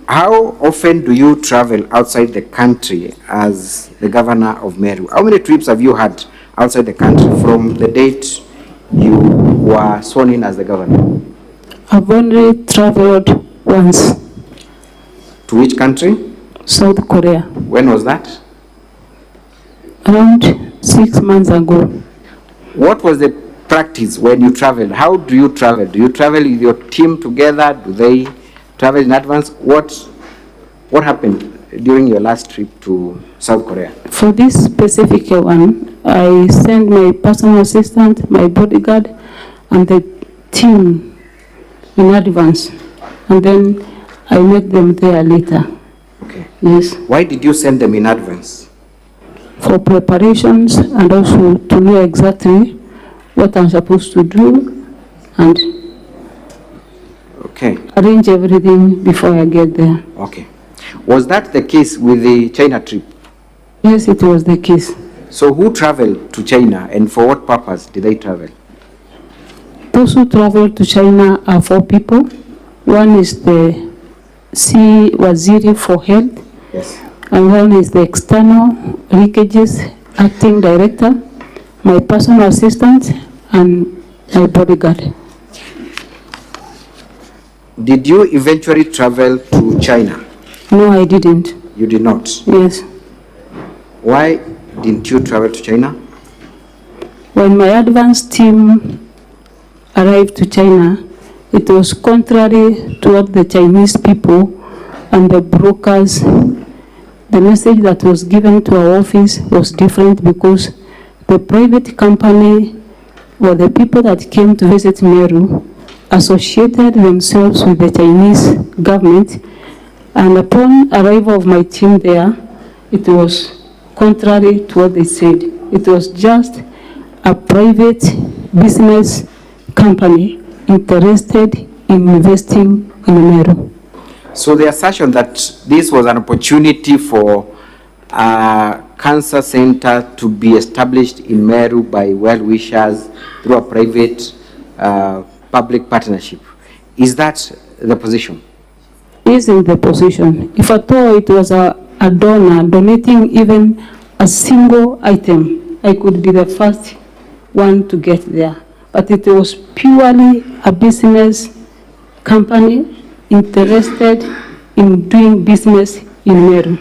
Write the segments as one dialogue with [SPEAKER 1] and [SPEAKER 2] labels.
[SPEAKER 1] How often do you travel outside the country as the governor of Meru? How many trips have you had outside the country from the date you were sworn in as the governor?
[SPEAKER 2] I've only traveled once.
[SPEAKER 1] To which country?
[SPEAKER 2] South Korea.
[SPEAKER 1] When was that?
[SPEAKER 2] Around 6 months ago.
[SPEAKER 1] What was the practice when you traveled? How do you travel? Do you travel with your team together? Do they travel in advance? What happened during your last trip to South Korea?
[SPEAKER 2] For this specific one, I sent my personal assistant, my bodyguard, and the team in advance. And then I met them there later.
[SPEAKER 1] Okay.
[SPEAKER 2] Yes.
[SPEAKER 1] Why did you send them in advance?
[SPEAKER 2] For preparations and also to know exactly what I'm supposed to do and arrange everything before I get there.
[SPEAKER 1] Okay. Was that the case with the China trip?
[SPEAKER 2] Yes, it was the case.
[SPEAKER 1] So who traveled to China and for what purpose did they travel?
[SPEAKER 2] Those who traveled to China are 4 people. One is the Waziri for Health.
[SPEAKER 1] Yes.
[SPEAKER 2] And one is the External Leakages Acting Director, my personal assistant, and my bodyguard.
[SPEAKER 1] Did you eventually travel to China?
[SPEAKER 2] No, I didn't.
[SPEAKER 1] You did not?
[SPEAKER 2] Yes.
[SPEAKER 1] Why didn't you travel to China?
[SPEAKER 2] When my advance team arrived to China, it was contrary to what the Chinese people and the brokers. The message that was given to our office was different because the private company or the people that came to visit Meru associated themselves with the Chinese government, and upon arrival of my team there, it was contrary to what they said. It was just a private business company interested in investing in Meru.
[SPEAKER 1] So the assertion that this was an opportunity for a cancer center to be established in Meru by well-wishers through a private public partnership, is that the position?
[SPEAKER 2] Isn't the position. If at all it was a donor donating even a single item, I could be the first one to get there. But it was purely a business company interested in doing business in Meru.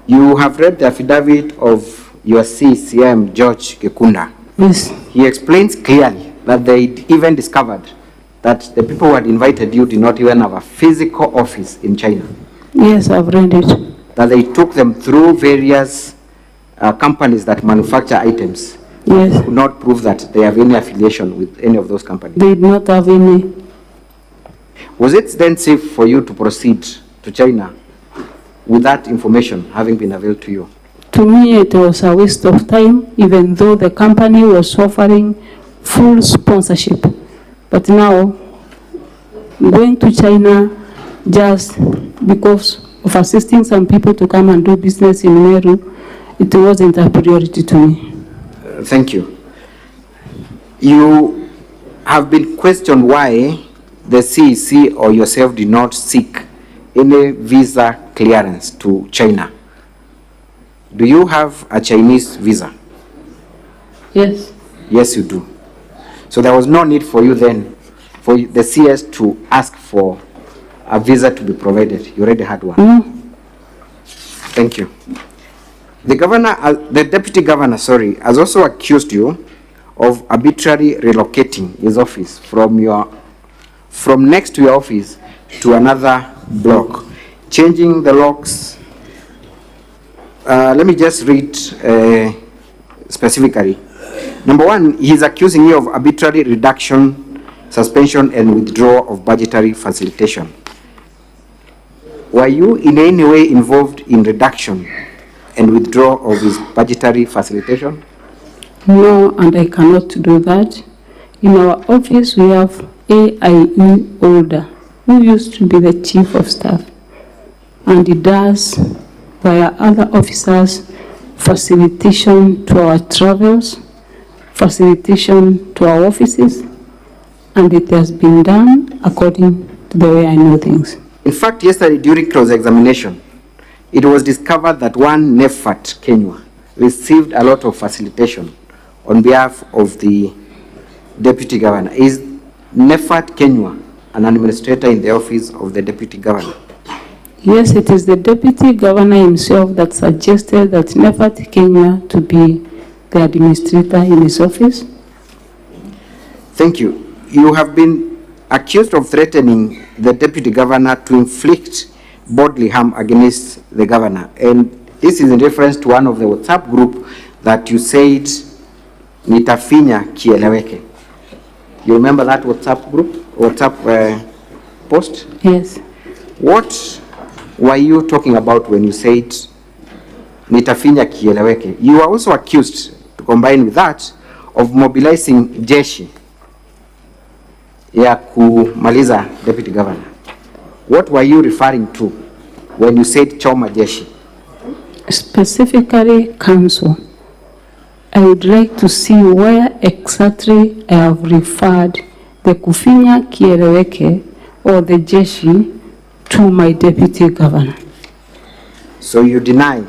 [SPEAKER 1] You have read the affidavit of your CCM, George Gekunda.
[SPEAKER 2] Yes.
[SPEAKER 1] He explains clearly that they even discovered that the people who had invited you did not even have a physical office in China.
[SPEAKER 2] Yes, I've read it.
[SPEAKER 1] That they took them through various companies that manufacture items.
[SPEAKER 2] Yes.
[SPEAKER 1] Could not prove that they have any affiliation with any of those companies.
[SPEAKER 2] They did not have any.
[SPEAKER 1] Was it then safe for you to proceed to China with that information having been availed to you?
[SPEAKER 2] To me, it was a waste of time, even though the company was offering full sponsorship. But now, going to China just because of assisting some people to come and do business in Meru, it wasn't a priority to me.
[SPEAKER 1] Thank you. You have been questioned why the CEC or yourself did not seek any visa clearance to China. Do you have a Chinese visa?
[SPEAKER 2] Yes.
[SPEAKER 1] Yes, you do. So there was no need for you then, for the CS to ask for a visa to be provided. You already had one. Thank you. The deputy governor, has also accused you of arbitrarily relocating his office from next to your office to another block, changing the locks. Let me just read specifically. Number 1, he is accusing you of arbitrary reduction, suspension, and withdrawal of budgetary facilitation. Were you in any way involved in reduction and withdrawal of his budgetary facilitation?
[SPEAKER 2] No, and I cannot do that. In our office, we have AIE Older, who used to be the chief of staff, and he does, via other officers, facilitation to our travels, facilitation to our offices, and it has been done according to the way I know things.
[SPEAKER 1] In fact, yesterday during cross-examination, it was discovered that one Nefat Kenya received a lot of facilitation on behalf of the deputy governor. Is Nefat Kenya an administrator in the office of the deputy governor?
[SPEAKER 2] Yes, it is the deputy governor himself that suggested that Nefat Kenya to be the administrator in his office.
[SPEAKER 1] Thank you. You have been accused of threatening the deputy governor to inflict bodily harm against the governor. And this is in reference to one of the WhatsApp group that you said, nitafinya kieleweke. You remember that WhatsApp group, WhatsApp post?
[SPEAKER 2] Yes.
[SPEAKER 1] What were you talking about when you said, nitafinya kieleweke? You were also accused, to combine with that, of mobilizing jeshi ya kumaliza deputy governor. What were you referring to when you said choma jeshi?
[SPEAKER 2] Specifically, council, I would like to see where exactly I have referred the kufinya kieleweke or the jeshi to my deputy governor.
[SPEAKER 1] So you deny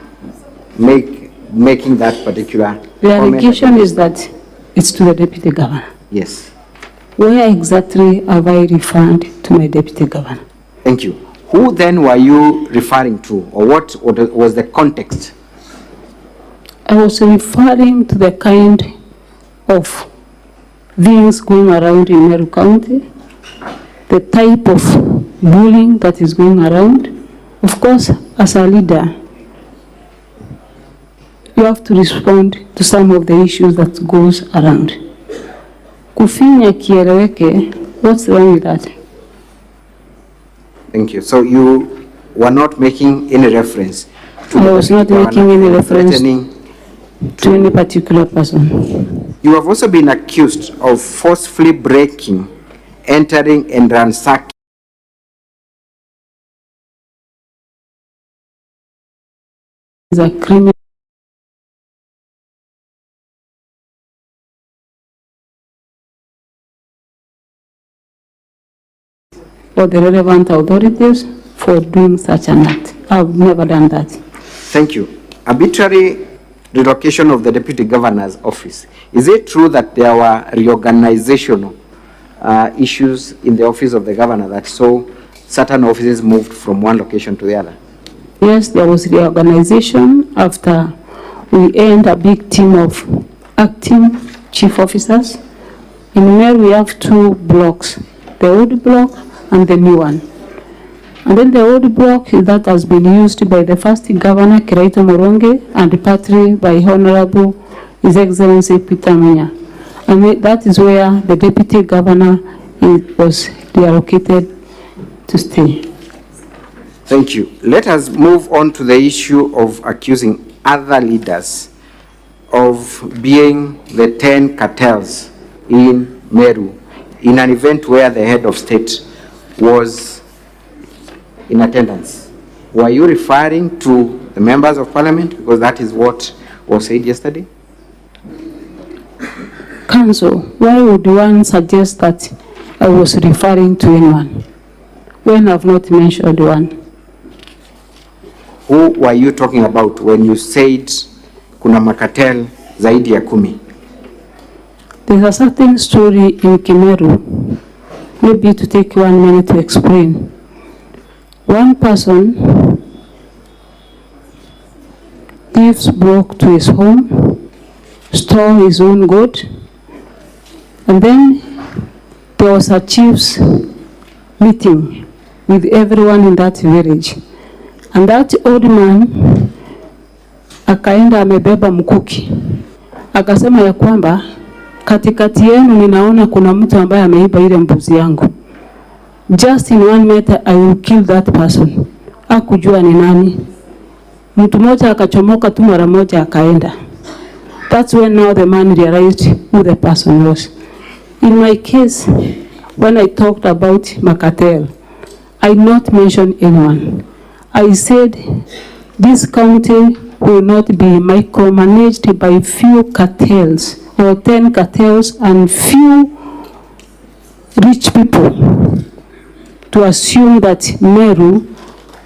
[SPEAKER 1] making that particular
[SPEAKER 2] The allegation is that it's to the deputy governor.
[SPEAKER 1] Yes.
[SPEAKER 2] Where exactly have I referred to my deputy governor?
[SPEAKER 1] Thank you. Who then were you referring to, or what was the context?
[SPEAKER 2] I was referring to the kind of things going around in Meru County, the type of bullying that is going around. Of course, as a leader, you have to respond to some of the issues that goes around. Kufinya kieleweke, what's wrong with that?
[SPEAKER 1] Thank you. So you were not making any reference to
[SPEAKER 2] I was not making any reference to any particular person.
[SPEAKER 1] You have also been accused of forcefully breaking, entering and ransacking
[SPEAKER 2] A criminal for the relevant authorities for doing such an act. I've never done that.
[SPEAKER 1] Thank you. Arbitrary relocation of the deputy governor's office. Is it true that there were reorganizational issues in the office of the governor that saw certain offices moved from one location to the other?
[SPEAKER 2] Yes, there was reorganization after we earned a big team of acting chief officers. In Meru, we have two blocks, the old block and the new one. And then the old block that has been used by the first governor, Kiraito Moronge, and partly by Honorable His Excellency Peter Minya. And that is where the deputy governor was reallocated to stay.
[SPEAKER 1] Thank you. Let us move on to the issue of accusing other leaders of being the 10 cartels in Meru in an event where the head of state was in attendance. Were you referring to the members of parliament? Because that is what was said yesterday.
[SPEAKER 2] Council, why would one suggest that I was referring to anyone when I've not mentioned one?
[SPEAKER 1] Who were you talking about when you said kuna makatel zaidi ya 10?
[SPEAKER 2] There's a certain story in Kimeru, maybe to take 1 minute to explain. One person gives block to his home, store his own goat, and then there was a chief's meeting with everyone in that village. And that old man akaenda amebeba mkuki, akasema ya kwamba katikati yenu ninaona kuna mtu ambaye ameiba ile mbuzi yangu. Just in 1 minute I will kill that person. Hakujua ni nani. Mtu mmoja akachomoka tu mara moja akaenda. That's when now the man realized who the person was. In my case, when I talked about Makatel, I not mention anyone. I said this county will not be micromanaged by few cartels or 10 cartels and few rich people. to assume that Meru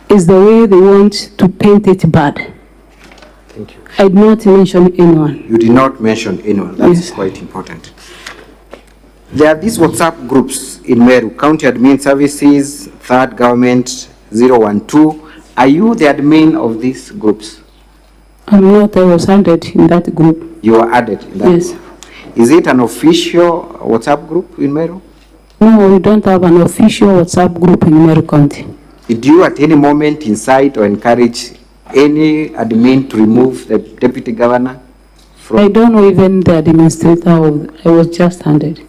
[SPEAKER 2] is the way they want to paint it bad.
[SPEAKER 1] Thank you.
[SPEAKER 2] I did not mention anyone.
[SPEAKER 1] You did not mention anyone. That's
[SPEAKER 2] Yes.
[SPEAKER 1] quite important. There are these WhatsApp groups in Meru, County Admin Services, Third Government, 012. Are you the admin of these groups?
[SPEAKER 2] I'm not, I was added in that group.
[SPEAKER 1] You are added in that
[SPEAKER 2] Yes.
[SPEAKER 1] group. Is it an official WhatsApp group in Meru?
[SPEAKER 2] No, we don't have an official WhatsApp group in Meru County.
[SPEAKER 1] Did you at any moment incite or encourage any admin to remove the deputy governor from?
[SPEAKER 2] I don't know even the administrator, I was just handed.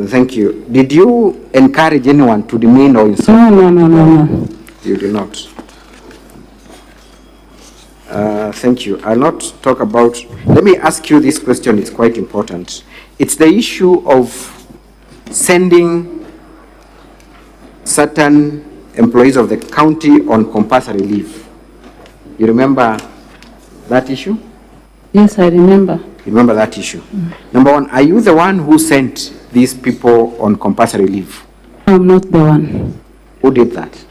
[SPEAKER 1] Thank you. Did you encourage anyone to demean or insult?
[SPEAKER 2] No.
[SPEAKER 1] You did not. Thank you. I'll not talk about, let me ask you this question, it's quite important. It's the issue of sending certain employees of the county on compulsory leave. You remember that issue?
[SPEAKER 2] Yes, I remember.
[SPEAKER 1] You remember that issue? Number one, are you the one who sent these people on compulsory leave?
[SPEAKER 2] I'm not the one.
[SPEAKER 1] Who did that?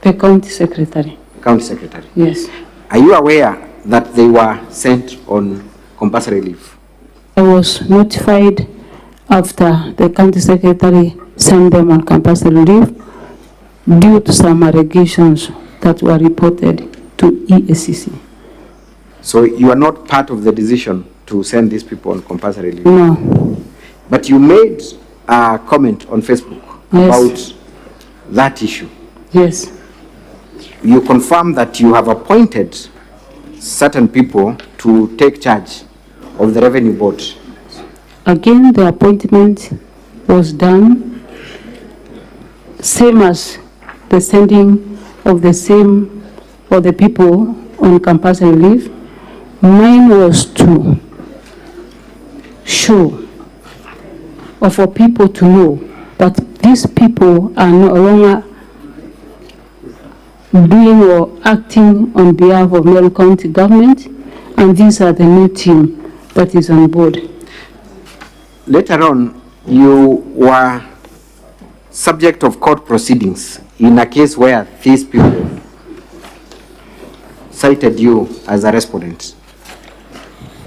[SPEAKER 2] The county secretary.
[SPEAKER 1] County secretary.
[SPEAKER 2] Yes.
[SPEAKER 1] Are you aware that they were sent on compulsory leave?
[SPEAKER 2] I was notified after the county secretary sent them on compulsory leave due to some allegations that were reported to EACC.
[SPEAKER 1] So you are not part of the decision to send these people on compulsory leave?
[SPEAKER 2] No.
[SPEAKER 1] But you made a comment on Facebook
[SPEAKER 2] Yes.
[SPEAKER 1] about that issue.
[SPEAKER 2] Yes.
[SPEAKER 1] You confirm that you have appointed certain people to take charge of the revenue board.
[SPEAKER 2] Again, the appointment was done same as the sending of the same for the people on compulsory leave. Mine was to show or for people to know that these people are no longer doing or acting on behalf of Meru County government, and these are the new team that is on board.
[SPEAKER 1] Later on, you were subject of court proceedings in a case where these people cited you as a respondent,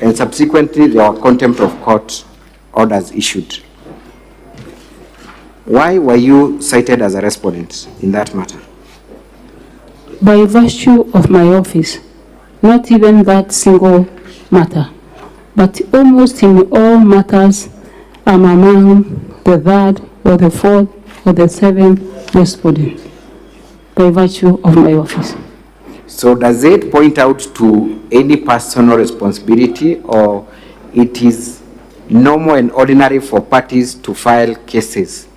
[SPEAKER 1] and subsequently there were contempt of court orders issued. Why were you cited as a respondent in that matter?
[SPEAKER 2] By virtue of my office, not even that single matter, but almost in all matters, I'm among the third or the fourth or the seventh respondent by virtue of my office.
[SPEAKER 1] So does it point out to any personal responsibility, or it is normal and ordinary for parties to file cases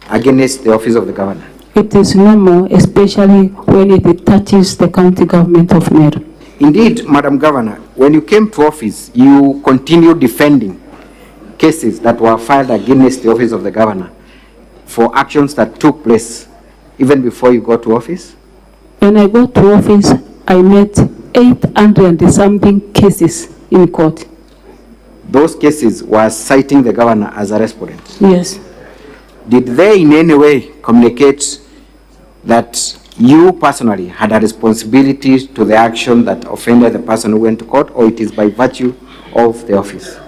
[SPEAKER 1] against the office of the governor?
[SPEAKER 2] It is normal, especially when it touches the county government of Meru.
[SPEAKER 1] Indeed, Madam Governor, when you came to office, you continued defending cases that were filed against the office of the governor for actions that took place even before you got to office?
[SPEAKER 2] When I got to office, I met 800 and something cases in court.
[SPEAKER 1] Those cases were citing the governor as a respondent.
[SPEAKER 2] Yes.
[SPEAKER 1] Did they in any way communicate that you personally had a responsibility to the action that offended the person who went to court, or it is by virtue of the office?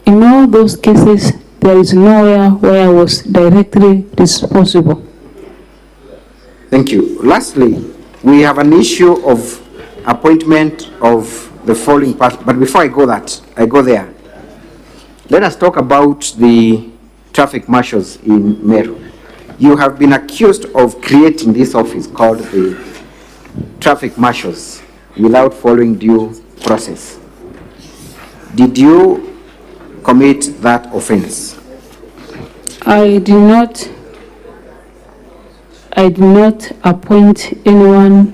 [SPEAKER 2] In all those cases, there is nowhere where I was directly responsible.
[SPEAKER 1] Thank you. Lastly, we have an issue of appointment of the following person. But before I go there, let us talk about the traffic marshals in Meru. You have been accused of creating this office called the traffic marshals without following due process. Did you commit that offense?
[SPEAKER 2] I did not appoint anyone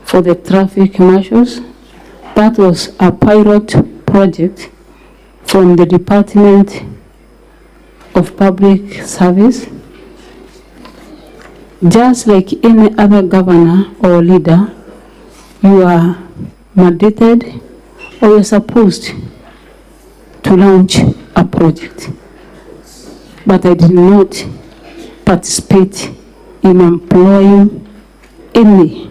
[SPEAKER 2] for the traffic marshals. That was a pilot project from the Department of Public Service. Just like any other governor or leader, you are mandated or you're supposed to launch a project. But I did not participate in employing any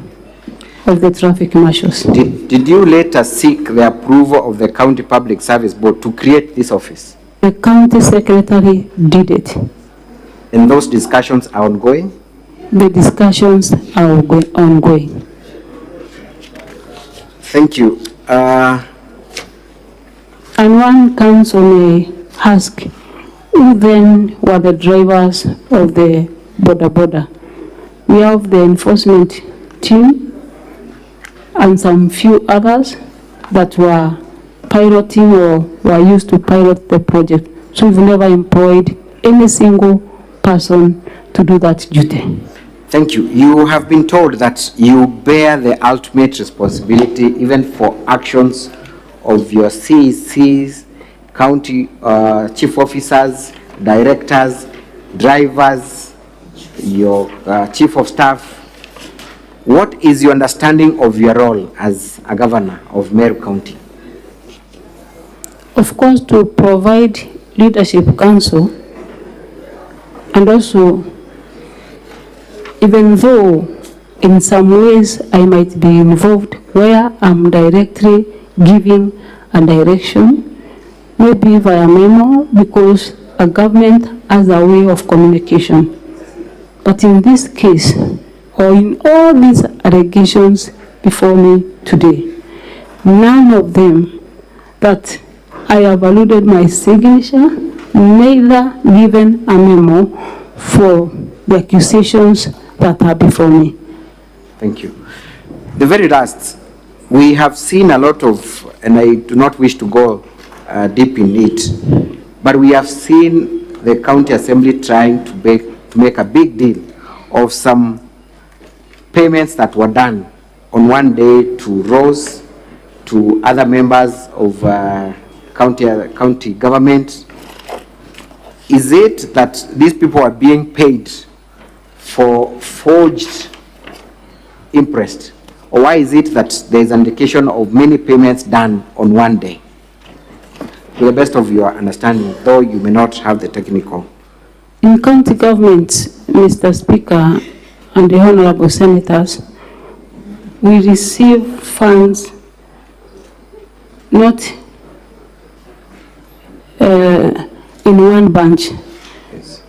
[SPEAKER 2] of the traffic marshals.
[SPEAKER 1] Did you later seek the approval of the County Public Service Board to create this office?
[SPEAKER 2] The county secretary did it.
[SPEAKER 1] And those discussions are ongoing?
[SPEAKER 2] The discussions are ongoing.
[SPEAKER 1] Thank you.
[SPEAKER 2] And one council may ask, who then were the drivers of the border? We have the enforcement team and some few others that were piloting or were used to pilot the project. So we've never employed any single person to do that duty.
[SPEAKER 1] Thank you. You have been told that you bear the ultimate responsibility even for actions of your CECs, county chief officers, directors, drivers, your chief of staff. What is your understanding of your role as a governor of Meru County?
[SPEAKER 2] Of course, to provide leadership counsel, and also, even though in some ways I might be involved where I'm directly giving a direction, maybe via memo, because a government has a way of communication. But in this case, or in all these allegations before me today, none of them that I have alluded my signature, neither given a memo for the accusations that are before me.
[SPEAKER 1] Thank you. The very last, we have seen a lot of, and I do not wish to go deep in it, but we have seen the county assembly trying to make a big deal of some payments that were done on one day to Rose, to other members of county government. Is it that these people are being paid for forged interest? Or why is it that there is an indication of many payments done on one day? To the best of your understanding, though you may not have the technical.
[SPEAKER 2] In county government, Mr. Speaker and the honorable senators, we receive funds not in one bunch.
[SPEAKER 1] Yes.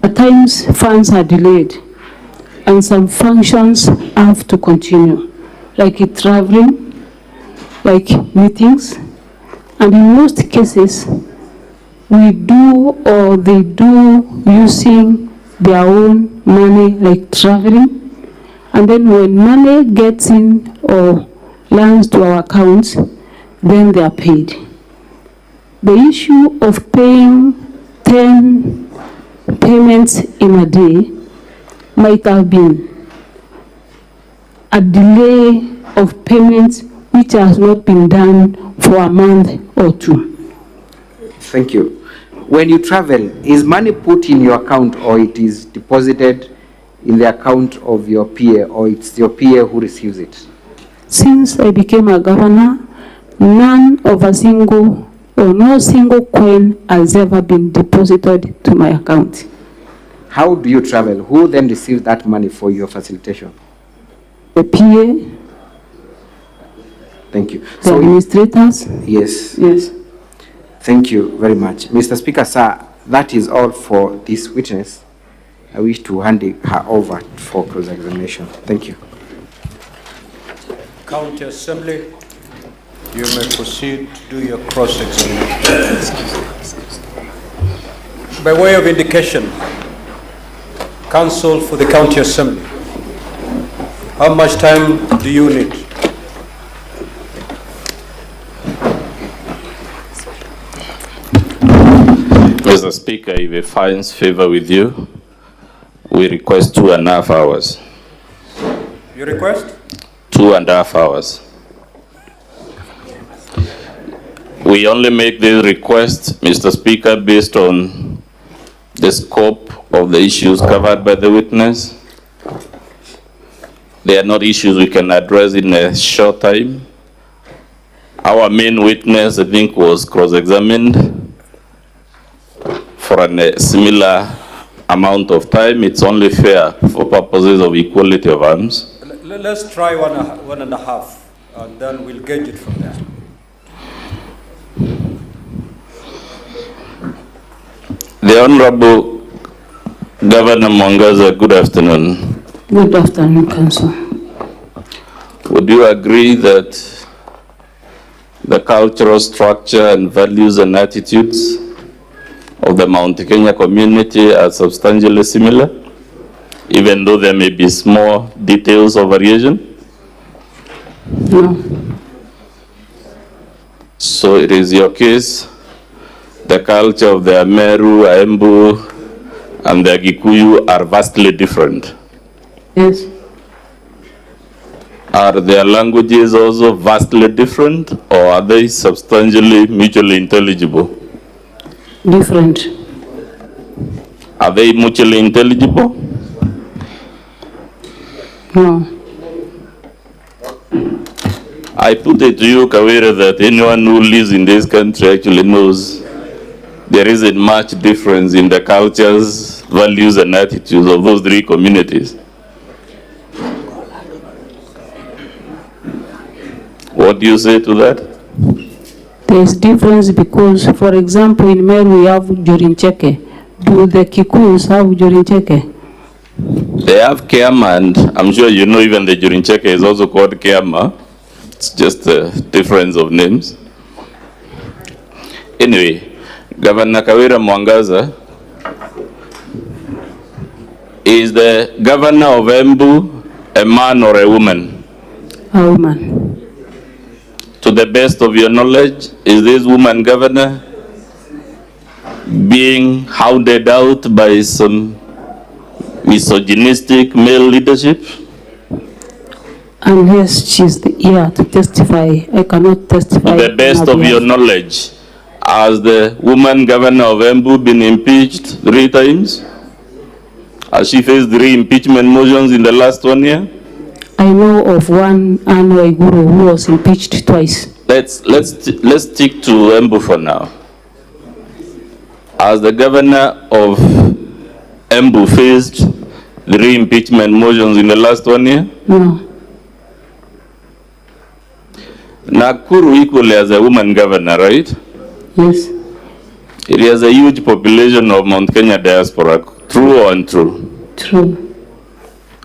[SPEAKER 2] At times, funds are delayed, and some functions have to continue, like traveling, like meetings, and in most cases, we do or they do using their own money, like traveling, and then when money gets in or lands to our accounts, then they are paid. The issue of paying 10 payments in a day might have been a delay of payments which has not been done for a month or two.
[SPEAKER 1] Thank you. When you travel, is money put in your account or it is deposited in the account of your PA, or it's your PA who receives it?
[SPEAKER 2] Since I became a governor, none of a single or no single coin has ever been deposited to my account.
[SPEAKER 1] How do you travel? Who then receives that money for your facilitation?
[SPEAKER 2] The PA,
[SPEAKER 1] Thank you.
[SPEAKER 2] the administrators.
[SPEAKER 1] Yes.
[SPEAKER 2] Yes.
[SPEAKER 1] Thank you very much. Mr. Speaker, sir, that is all for this witness. I wish to hand her over for cross-examination. Thank you.
[SPEAKER 3] County Assembly, you may proceed to do your cross-examination. By way of indication, Counsel for the County Assembly, how much time do you need?
[SPEAKER 4] Mr. Speaker, if it finds favor with you, we request 2.5 hours.
[SPEAKER 3] You request?
[SPEAKER 4] 2.5 hours. We only make this request, Mr. Speaker, based on the scope of the issues covered by the witness. They are not issues we can address in a short time. Our main witness, I think, was cross-examined for a similar amount of time. It's only fair for purposes of equality of arms.
[SPEAKER 3] Let's try 1.5, and then we'll gauge it from there.
[SPEAKER 4] The Honorable Governor Mwangaza, good afternoon.
[SPEAKER 2] Good afternoon, Council.
[SPEAKER 4] Would you agree that the cultural structure and values and attitudes of the Mount Kenya community are substantially similar, even though there may be small details of variation?
[SPEAKER 2] No.
[SPEAKER 4] So it is your case, the culture of the Meru, AJAABU, and the Gikuyu are vastly different.
[SPEAKER 2] Yes.
[SPEAKER 4] Are their languages also vastly different, or are they substantially mutually intelligible?
[SPEAKER 2] Different.
[SPEAKER 4] Are they mutually intelligible?
[SPEAKER 2] No.
[SPEAKER 4] I put it to you, Kawira, that anyone who lives in this country actually knows there isn't much difference in the cultures, values, and attitudes of those three communities. What do you say to that?
[SPEAKER 2] There is difference because, for example, in Meru we have Jorincheke. Do the Kikuyus have Jorincheke?
[SPEAKER 4] They have Kiama, and I'm sure you know even the Jorincheke is also called Kiama. It's just a difference of names. Anyway, Governor Kawira Mwangaza is the governor of Embu a man or a woman?
[SPEAKER 2] A woman.
[SPEAKER 4] To the best of your knowledge, is this woman governor being hounded out by some misogynistic male leadership?
[SPEAKER 2] Unless she's here to testify, I cannot testify.
[SPEAKER 4] To the best of your knowledge, has the woman governor of Embu been impeached 3 times? Has she faced 3 impeachment motions in the last 1 year?
[SPEAKER 2] I know of one Anu Waiguru who was impeached twice.
[SPEAKER 4] Let's stick to Embu for now. Has the governor of Embu faced 3 impeachment motions in the last 1 year?
[SPEAKER 2] No.
[SPEAKER 4] Nakuru equally has a woman governor, right?
[SPEAKER 2] Yes.
[SPEAKER 4] It has a huge population of Mount Kenya diaspora. True or untrue?
[SPEAKER 2] True.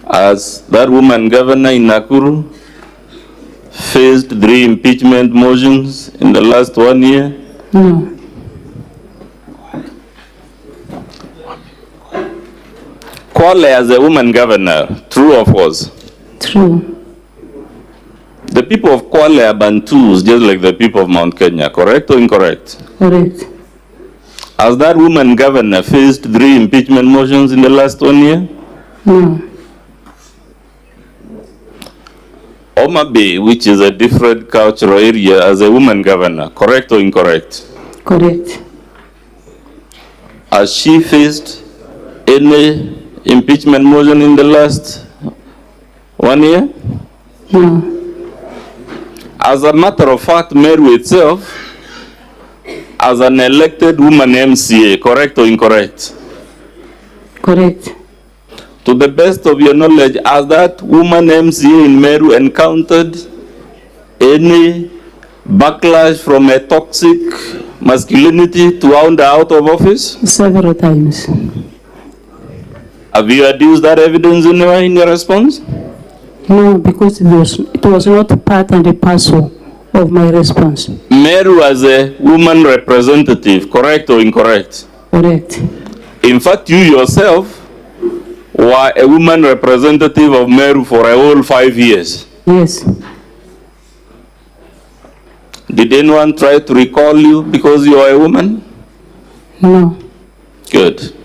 [SPEAKER 4] Has that woman governor in Nakuru faced 3 impeachment motions in the last 1 year?
[SPEAKER 2] No.
[SPEAKER 4] Kwale as a woman governor, true or false?
[SPEAKER 2] True.
[SPEAKER 4] The people of Kwale are Bantus, just like the people of Mount Kenya, correct or incorrect?
[SPEAKER 2] Correct.
[SPEAKER 4] Has that woman governor faced 3 impeachment motions in the last 1 year?
[SPEAKER 2] No.
[SPEAKER 4] Homa Bay, which is a different cultural area, as a woman governor, correct or incorrect?
[SPEAKER 2] Correct.
[SPEAKER 4] Has she faced any impeachment motion in the last 1 year?
[SPEAKER 2] No.
[SPEAKER 4] As a matter of fact, Meru itself, as an elected woman MCA, correct or incorrect?
[SPEAKER 2] Correct.
[SPEAKER 4] To the best of your knowledge, has that woman MCA in Meru encountered any backlash from a toxic masculinity to hound her out of office?
[SPEAKER 2] Several times.
[SPEAKER 4] Have you adduced that evidence anywhere in your response?
[SPEAKER 2] No, because it was not part and a parcel of my response.
[SPEAKER 4] Meru as a woman representative, correct or incorrect?
[SPEAKER 2] Correct.
[SPEAKER 4] In fact, you yourself were a woman representative of Meru for a whole 5 years.
[SPEAKER 2] Yes.
[SPEAKER 4] Did anyone try to recall you because you are a woman?
[SPEAKER 2] No.
[SPEAKER 4] Good.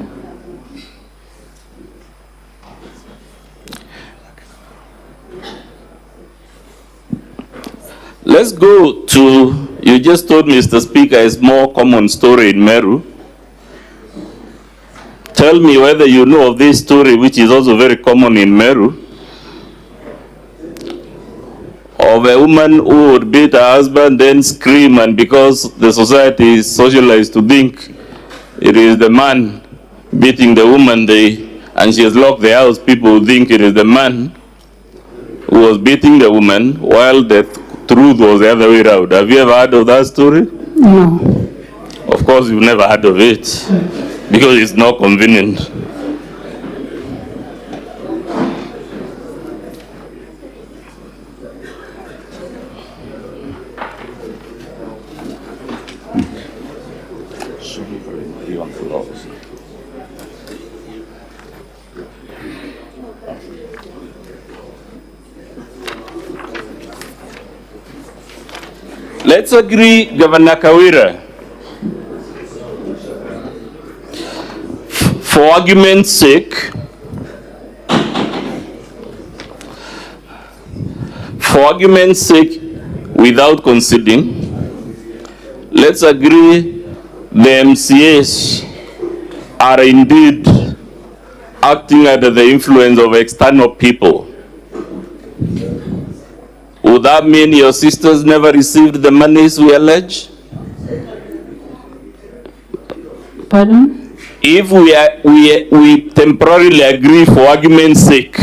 [SPEAKER 4] Let's go to, you just told Mr. Speaker, it's more common story in Meru. Tell me whether you know of this story, which is also very common in Meru, of a woman who would beat her husband, then scream, and because the society is socialized to think it is the man beating the woman, and she has locked the house, people think it is the man who was beating the woman while the truth was the other way around. Have you ever heard of that story?
[SPEAKER 2] No.
[SPEAKER 4] Of course, you've never heard of it because it's not convenient. Let's agree, Governor Kawira, for argument's sake, without conceding, let's agree the MCAs are indeed acting under the influence of external people. Would that mean your sisters never received the monies we allege?
[SPEAKER 2] Pardon?
[SPEAKER 4] If we temporarily agree for argument's sake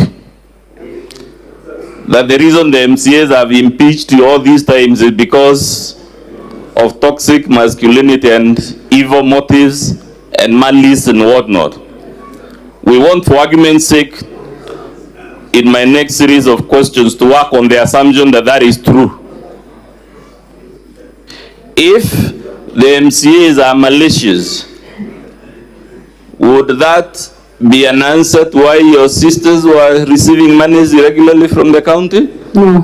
[SPEAKER 4] that the reason the MCAs have impeached you all these times is because of toxic masculinity and evil motives and malice and whatnot, we want, for argument's sake, in my next series of questions, to work on the assumption that that is true. If the MCAs are malicious, would that be an answer to why your sisters were receiving monies irregularly from the county?
[SPEAKER 2] No.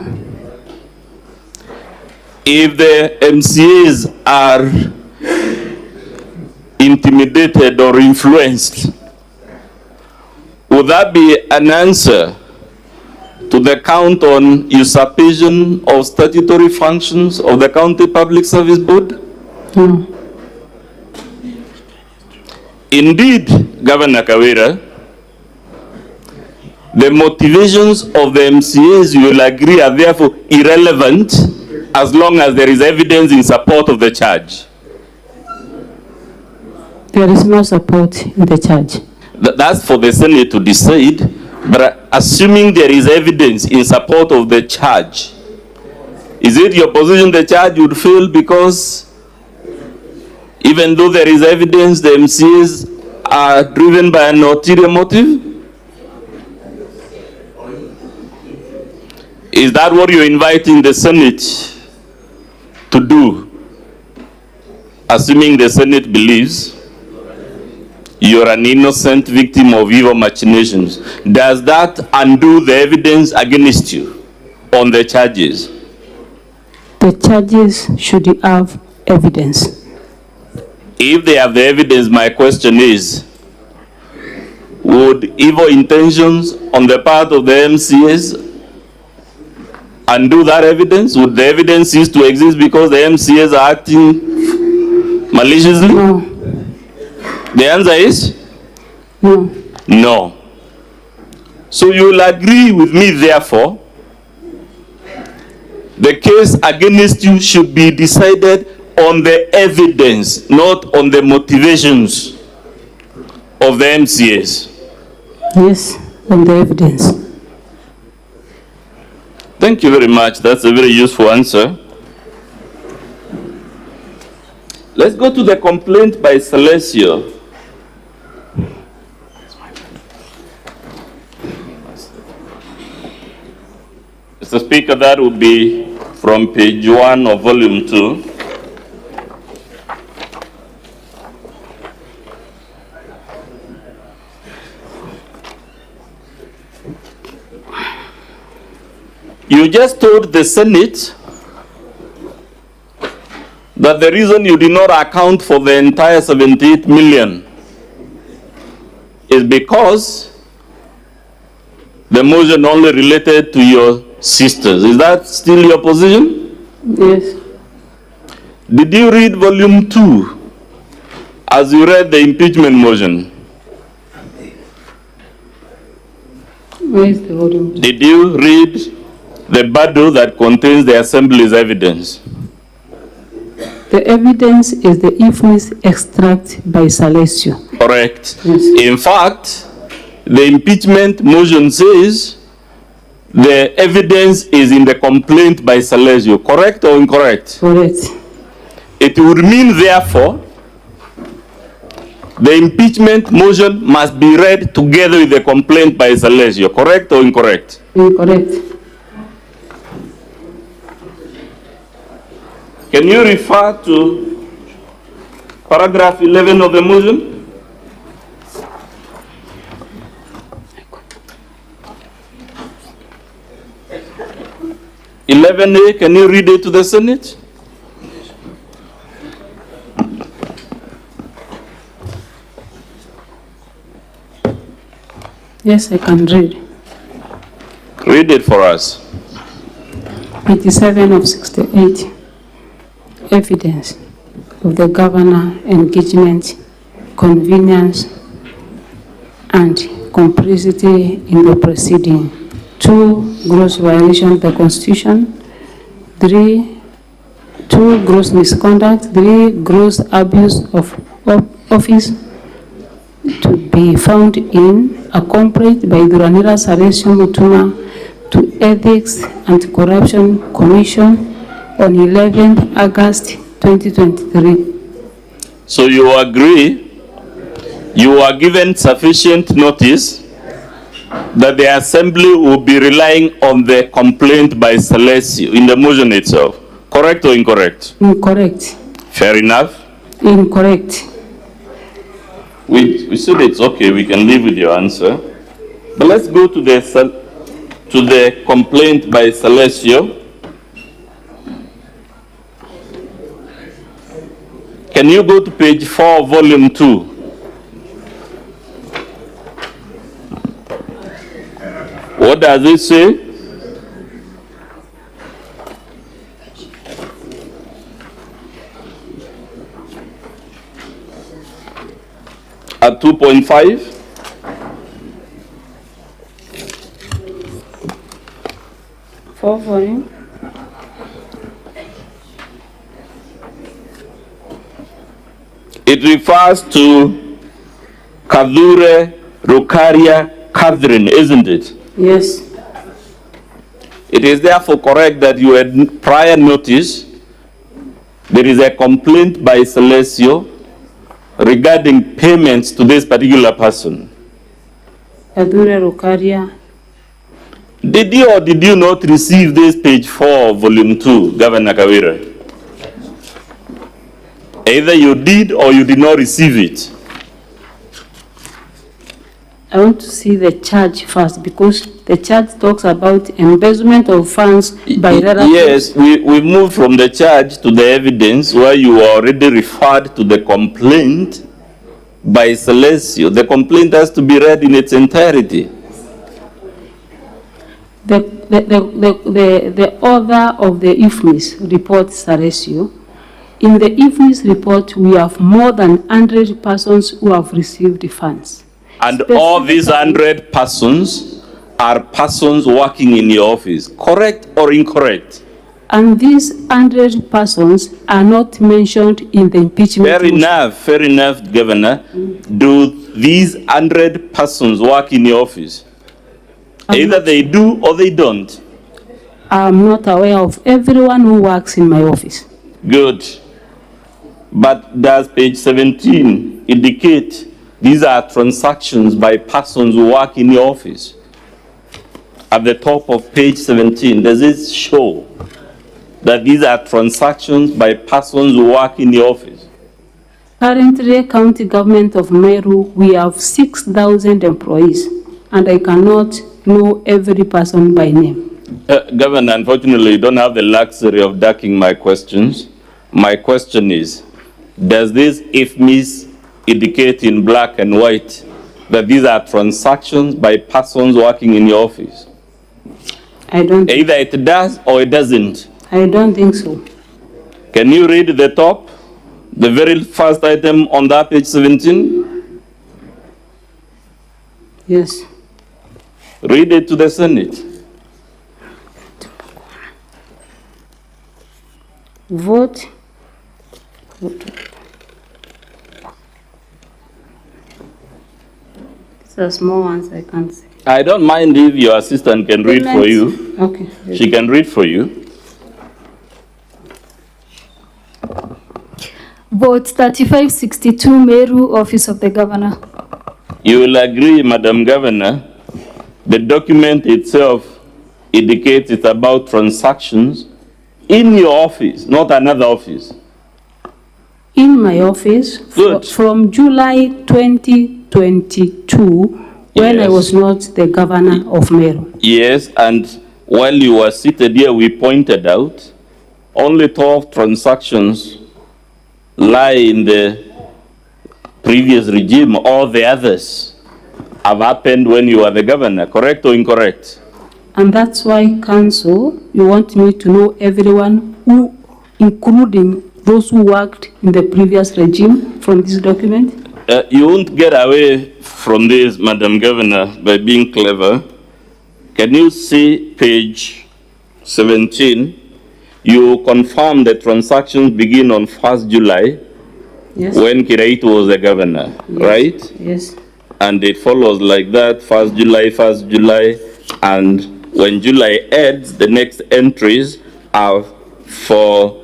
[SPEAKER 4] If the MCAs are intimidated or influenced, would that be an answer to the count on usurpation of statutory functions of the County Public Service Board?
[SPEAKER 2] No.
[SPEAKER 4] Indeed, Governor Kawira, the motivations of the MCAs, you will agree, are therefore irrelevant as long as there is evidence in support of the charge.
[SPEAKER 2] There is no support in the charge.
[SPEAKER 4] That's for the Senate to decide, but assuming there is evidence in support of the charge, is it your position the charge would fail because even though there is evidence, the MCAs are driven by an ulterior motive? Is that what you're inviting the Senate to do? Assuming the Senate believes you're an innocent victim of evil machinations, does that undo the evidence against you on the charges?
[SPEAKER 2] The charges should have evidence.
[SPEAKER 4] If they have the evidence, my question is, would evil intentions on the part of the MCAs undo that evidence? Would the evidence cease to exist because the MCAs are acting maliciously?
[SPEAKER 2] No.
[SPEAKER 4] The answer is?
[SPEAKER 2] No.
[SPEAKER 4] No. So you will agree with me, therefore, the case against you should be decided on the evidence, not on the motivations of the MCAs.
[SPEAKER 2] Yes, on the evidence.
[SPEAKER 4] Thank you very much. That's a very useful answer. Let's go to the complaint by Celesio. Mr. Speaker, that would be from page 1 of volume 2. You just told the Senate that the reason you did not account for the entire 78 million is because the motion only related to your sisters. Is that still your position?
[SPEAKER 2] Yes.
[SPEAKER 4] Did you read volume 2 as you read the impeachment motion?
[SPEAKER 2] Where is the volume?
[SPEAKER 4] Did you read the bundle that contains the Assembly's evidence?
[SPEAKER 2] The evidence is the influence extract by Celesio.
[SPEAKER 4] Correct.
[SPEAKER 2] Yes.
[SPEAKER 4] In fact, the impeachment motion says the evidence is in the complaint by Salesio. Correct or incorrect?
[SPEAKER 2] Correct.
[SPEAKER 4] It would mean, therefore, the impeachment motion must be read together with the complaint by Salesio. Correct or incorrect?
[SPEAKER 2] Incorrect.
[SPEAKER 4] Can you refer to paragraph 11 of the motion? 11A, can you read it to the Senate?
[SPEAKER 2] Yes, I can read.
[SPEAKER 4] Read it for us.
[SPEAKER 2] 87 of 68. Evidence of the governor engagement, convenience, and complicity in the proceeding. 2, gross violation of the Constitution. 3, 2, gross misconduct. 3, gross abuse of office to be found in, accompanied by Duranira Salesio Mutuma to Ethics and Corruption Commission on 11th August 2023.
[SPEAKER 4] So you agree, you are given sufficient notice that the Assembly will be relying on the complaint by Salesio in the motion itself. Correct or incorrect?
[SPEAKER 2] Incorrect.
[SPEAKER 4] Fair enough.
[SPEAKER 2] Incorrect.
[SPEAKER 4] We said it's okay, we can live with your answer. But let's go to the complaint by Salesio. Can you go to page 4, volume 2? What does it say? At 2.5?
[SPEAKER 2] For volume.
[SPEAKER 4] It refers to Kawira, Rukaria, Catherine, isn't it?
[SPEAKER 2] Yes.
[SPEAKER 4] It is therefore correct that you had prior notice. There is a complaint by Salesio regarding payments to this particular person.
[SPEAKER 2] Kadure Rukaria.
[SPEAKER 4] Did you or did you not receive this page 4, volume 2, Governor Kawira? Either you did or you did not receive it.
[SPEAKER 2] I want to see the charge first because the charge talks about embezzlement of funds by relatives.
[SPEAKER 4] Yes, we moved from the charge to the evidence where you already referred to the complaint by Salesio. The complaint has to be read in its entirety.
[SPEAKER 2] The author of the IFMIS report, Salesio, in the IFMIS report, we have more than 100 persons who have received funds.
[SPEAKER 4] And all these 100 persons are persons working in your office. Correct or incorrect?
[SPEAKER 2] And these 100 persons are not mentioned in the impeachment.
[SPEAKER 4] Fair enough, Governor. Do these 100 persons work in your office? Either they do or they don't.
[SPEAKER 2] I'm not aware of everyone who works in my office.
[SPEAKER 4] Good. But does page 17 indicate these are transactions by persons who work in your office? At the top of page 17, does it show that these are transactions by persons who work in the office?
[SPEAKER 2] Currently, county government of Meru, we have 6,000 employees, and I cannot know every person by name.
[SPEAKER 4] Governor, unfortunately, you don't have the luxury of ducking my questions. My question is, does this IFMIS indicate in black and white that these are transactions by persons working in your office?
[SPEAKER 2] I don't.
[SPEAKER 4] Either it does or it doesn't.
[SPEAKER 2] I don't think so.
[SPEAKER 4] Can you read the top, the very first item on that page 17?
[SPEAKER 2] Yes.
[SPEAKER 4] Read it to the Senate.
[SPEAKER 2] Vote. The small ones I can't see.
[SPEAKER 4] I don't mind if your assistant can read for you.
[SPEAKER 2] Okay.
[SPEAKER 4] She can read for you.
[SPEAKER 5] Vote 3562, Meru, Office of the Governor.
[SPEAKER 4] You will agree, Madam Governor, the document itself indicates it's about transactions in your office, not another office.
[SPEAKER 2] In my office,
[SPEAKER 4] Good.
[SPEAKER 2] from July 2022, when I
[SPEAKER 4] Yes.
[SPEAKER 2] was not the governor of Meru.
[SPEAKER 4] Yes, and while you were seated here, we pointed out only 12 transactions lie in the previous regime. All the others have happened when you were the governor, correct or incorrect?
[SPEAKER 2] And that's why, Council, you want me to know everyone who, including those who worked in the previous regime, from this document?
[SPEAKER 4] You won't get away from this, Madam Governor, by being clever. Can you see page 17? You confirm the transactions begin on 1st July
[SPEAKER 2] Yes.
[SPEAKER 4] when Kiraitu was the governor,
[SPEAKER 2] Yes.
[SPEAKER 4] right?
[SPEAKER 2] Yes.
[SPEAKER 4] And it follows like that, 1st July, and when July ends, the next entries are for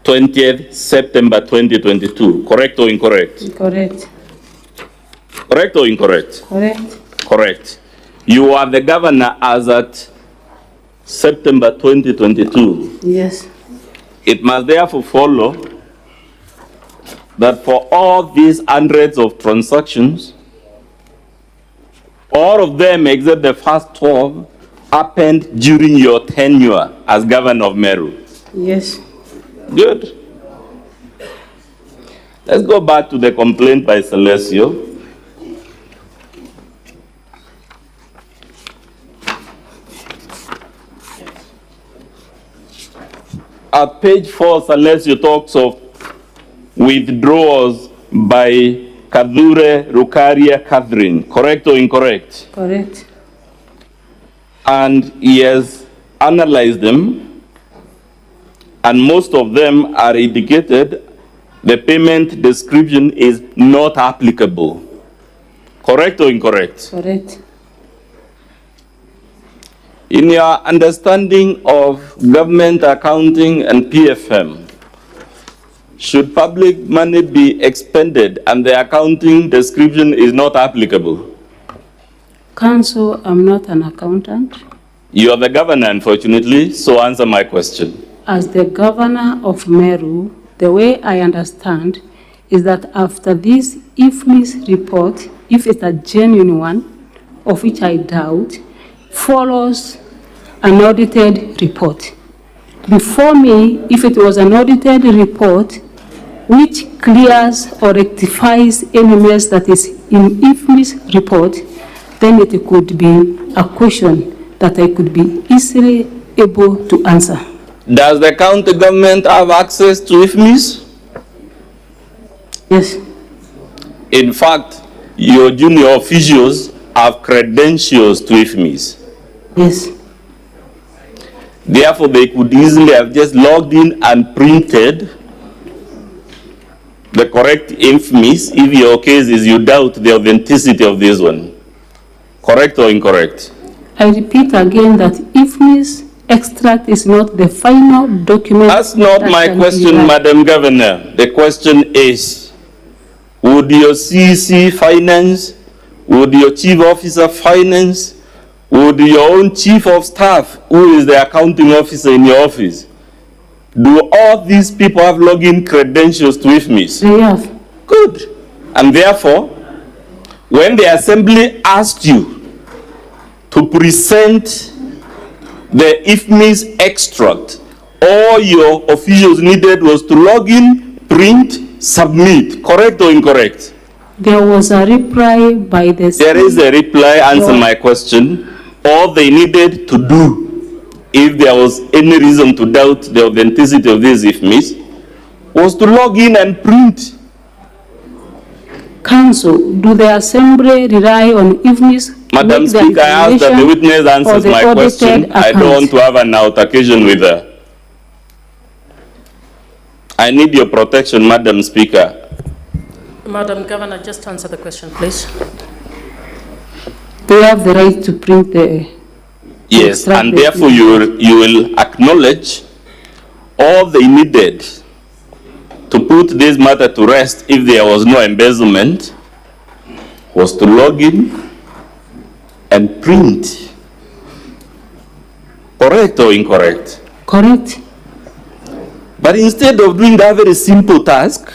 [SPEAKER 4] 20th September 2022, correct or incorrect?
[SPEAKER 2] Correct.
[SPEAKER 4] Correct or incorrect?
[SPEAKER 2] Correct.
[SPEAKER 4] Correct. You are the governor as at September 2022.
[SPEAKER 2] Yes.
[SPEAKER 4] It must therefore follow that for all these hundreds of transactions, all of them except the first 12 happened during your tenure as governor of Meru.
[SPEAKER 2] Yes.
[SPEAKER 4] Good. Let's go back to the complaint by Celesio. At page 4, Celesio talks of withdrawals by Kadure Rukaria Catherine. Correct or incorrect?
[SPEAKER 2] Correct.
[SPEAKER 4] And he has analyzed them, and most of them are indicated the payment description is not applicable. Correct or incorrect?
[SPEAKER 2] Correct.
[SPEAKER 4] In your understanding of government accounting and PFM, should public money be expended and the accounting description is not applicable?
[SPEAKER 2] Council, I'm not an accountant.
[SPEAKER 4] You are the governor, unfortunately, so answer my question.
[SPEAKER 2] As the governor of Meru, the way I understand is that after this IFMIS report, if it's a genuine one, of which I doubt, follows an audited report. Before me, if it was an audited report which clears or rectifies any mess that is in IFMIS report, then it could be a question that I could be easily able to answer.
[SPEAKER 4] Does the county government have access to IFMIS?
[SPEAKER 2] Yes.
[SPEAKER 4] In fact, your junior officials have credentials to IFMIS.
[SPEAKER 2] Yes.
[SPEAKER 4] Therefore, they could easily have just logged in and printed the correct IFMIS if your case is you doubt the authenticity of this one. Correct or incorrect?
[SPEAKER 2] I repeat again that IFMIS extract is not the final document.
[SPEAKER 4] That's not
[SPEAKER 2] that
[SPEAKER 4] my
[SPEAKER 2] can be
[SPEAKER 4] question,
[SPEAKER 2] read.
[SPEAKER 4] Madam Governor. The question is, would your CC finance, would your chief officer finance, would your own chief of staff, who is the accounting officer in your office, do all these people have login credentials to IFMIS?
[SPEAKER 2] They have.
[SPEAKER 4] Good. And therefore, when the assembly asked you to present the IFMIS extract, all your officials needed was to log in, print, submit. Correct or incorrect?
[SPEAKER 2] There was a reply by the...
[SPEAKER 4] There is a reply. Answer my question. All they needed to do, if there was any reason to doubt the authenticity of this IFMIS, was to log in and print.
[SPEAKER 2] Council, do the assembly rely on IFMIS?
[SPEAKER 4] Madam Speaker, I ask that the witness answers my question. I don't want to have an altercation with her. I need your protection, Madam Speaker.
[SPEAKER 6] Madam Governor, just answer the question, please.
[SPEAKER 2] They have the right to print the...
[SPEAKER 4] Yes,
[SPEAKER 2] extract
[SPEAKER 4] and
[SPEAKER 2] the
[SPEAKER 4] therefore you will acknowledge all they needed to put this matter to rest if there was no embezzlement was to log in and print. Correct or incorrect?
[SPEAKER 2] Correct.
[SPEAKER 4] But instead of doing that very simple task,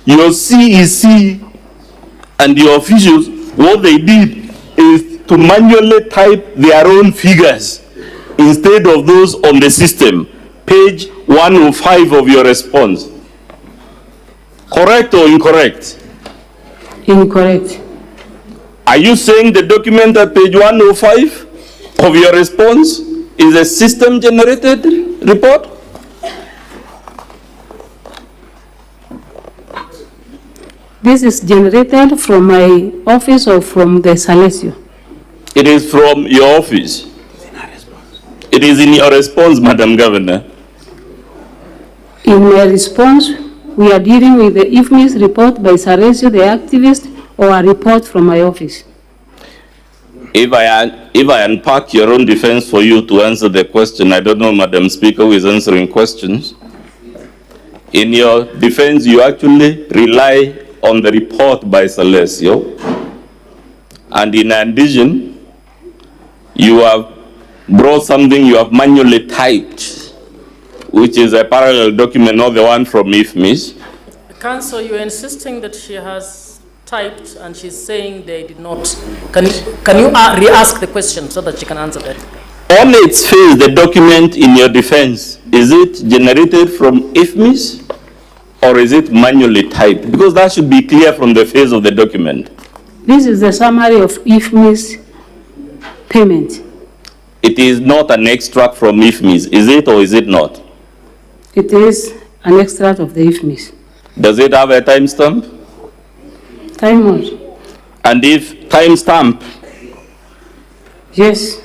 [SPEAKER 4] your CEC and your officials, what they did is to manually type their own figures instead of those on the system. Page 105 of your response. Correct or incorrect?
[SPEAKER 2] Incorrect.
[SPEAKER 4] Are you saying the document at page 105 of your response is a system-generated report?
[SPEAKER 2] This is generated from my office or from the Salesio?
[SPEAKER 4] It is from your office. It is in your response, Madam Governor.
[SPEAKER 2] In my response, we are dealing with the IFMIS report by Salesio, the activist, or a report from my office.
[SPEAKER 4] If I unpack your own defense for you to answer the question, I don't know, Madam Speaker, who is answering questions. In your defense, you actually rely on the report by Salesio. And in addition, you have brought something you have manually typed, which is a parallel document, not the one from IFMIS.
[SPEAKER 6] Council, you're insisting that she has typed and she's saying they did not. Can you re-ask the question so that she can answer that?
[SPEAKER 4] On its face, the document in your defense, is it generated from IFMIS or is it manually typed? Because that should be clear from the face of the document.
[SPEAKER 2] This is the summary of IFMIS payment.
[SPEAKER 4] It is not an extract from IFMIS, is it or is it not?
[SPEAKER 2] It is an extract of the IFMIS.
[SPEAKER 4] Does it have a timestamp?
[SPEAKER 2] Time what?
[SPEAKER 4] And if timestamp,
[SPEAKER 2] Yes.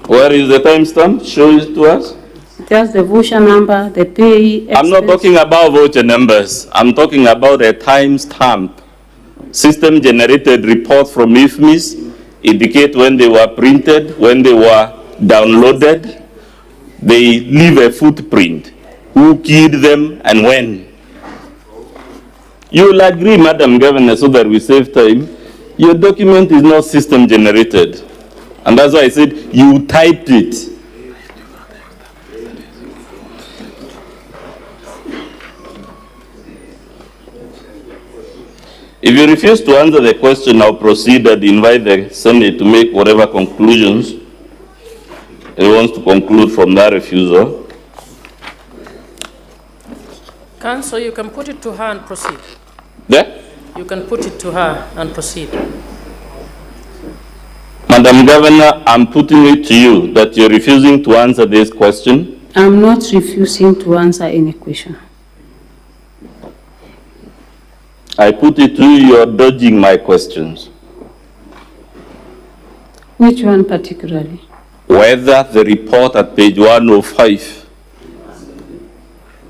[SPEAKER 4] where is the timestamp? Show it to us.
[SPEAKER 2] It has the voucher number, the payee.
[SPEAKER 4] I'm not
[SPEAKER 2] expense.
[SPEAKER 4] talking about voucher numbers. I'm talking about a timestamp. System-generated report from IFMIS indicate when they were printed, when they were downloaded. They leave a footprint. Who keyed them and when? You will agree, Madam Governor, so that we save time. Your document is not system-generated. And that's why I said you typed it. If you refuse to answer the question, I'll proceed and invite the Senate to make whatever conclusions it wants to conclude from that refusal.
[SPEAKER 6] Council, you can put it to her and proceed.
[SPEAKER 4] There?
[SPEAKER 6] You can put it to her and proceed.
[SPEAKER 4] Madam Governor, I'm putting it to you that you're refusing to answer this question.
[SPEAKER 2] I'm not refusing to answer any question.
[SPEAKER 4] I put it to you, you're dodging my questions.
[SPEAKER 2] Which one particularly?
[SPEAKER 4] Whether the report at page 105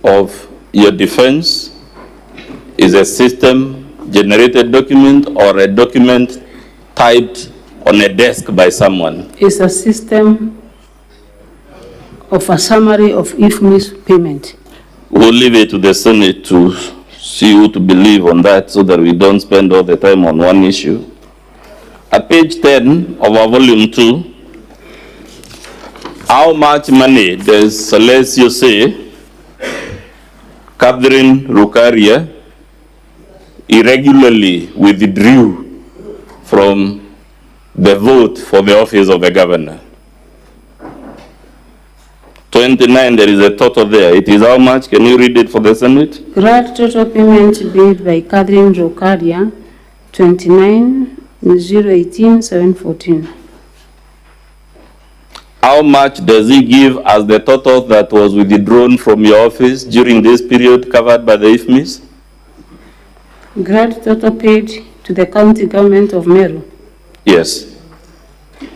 [SPEAKER 4] of your defense is a system-generated document or a document typed on a desk by someone.
[SPEAKER 2] It's a system of a summary of IFMIS payment.
[SPEAKER 4] We'll leave it to the Senate to see who to believe on that so that we don't spend all the time on one issue. At page 10 of our volume 2, how much money does Salesio say Catherine Rukaria irregularly withdrew from the vote for the office of the governor? 29, there is a total there. It is how much? Can you read it for the Senate?
[SPEAKER 2] Grand total payment made by Catherine Rocaria, 29,018,714.
[SPEAKER 4] How much does he give as the total that was withdrawn from your office during this period covered by the IFMIS?
[SPEAKER 2] Grand total paid to the county government of Meru.
[SPEAKER 4] Yes.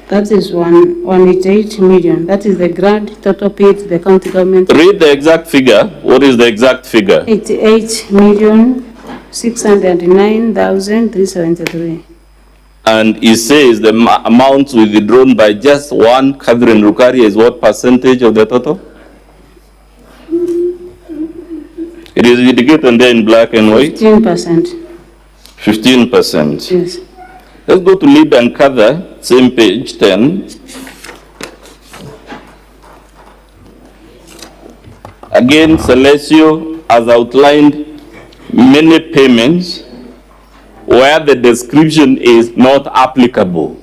[SPEAKER 2] That is 188 million. That is the grand total paid to the county government.
[SPEAKER 4] Read the exact figure. What is the exact figure?
[SPEAKER 2] 88,609,373.
[SPEAKER 4] And he says the amounts withdrawn by just one Catherine Rukaria is what percentage of the total? It is indicated there in black and white.
[SPEAKER 2] 15%.
[SPEAKER 4] 15%.
[SPEAKER 2] Yes.
[SPEAKER 4] Let's go to lead and gather, same page 10. Again, Celestio has outlined many payments where the description is not applicable.